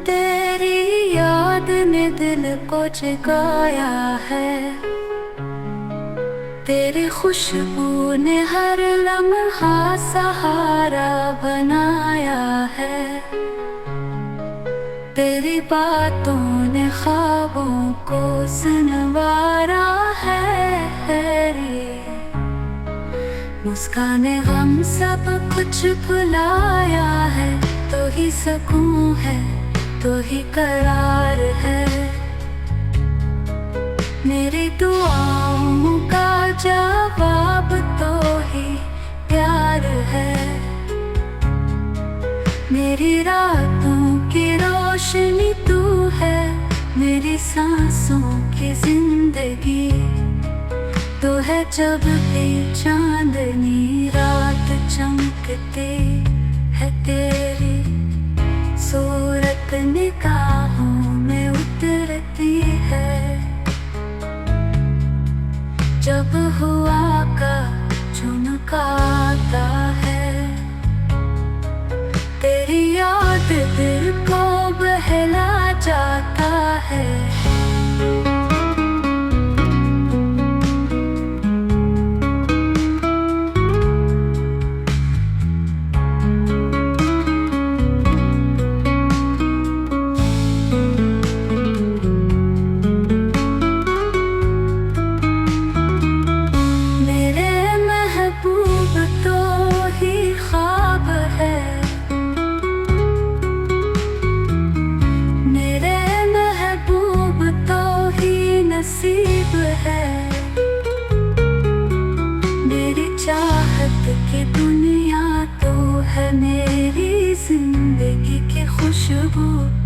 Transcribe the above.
तेरी याद ने दिल को जगाया है, तेरी खुशबू ने हर लम्हा सहारा बनाया है। तेरी बातों ने ख्वाबों को संवारा है रे। मुस्काने गम सब कुछ भुलाया है, तो ही सुकून है तो ही करार है। मेरी दुआओं का जवाब तो ही प्यार है। मेरी रातों की रोशनी तू है, मेरी सांसों की जिंदगी तो है। जब भी चांदनी रात चमकती है, तेरी सूरत निगाहों में उतरती है। जब हुआ का झुमकाता है, तेरी याद दिल को बहला जाता है। नसीब है मेरी चाहत की दुनिया तो है, मेरी जिंदगी की खुशबू।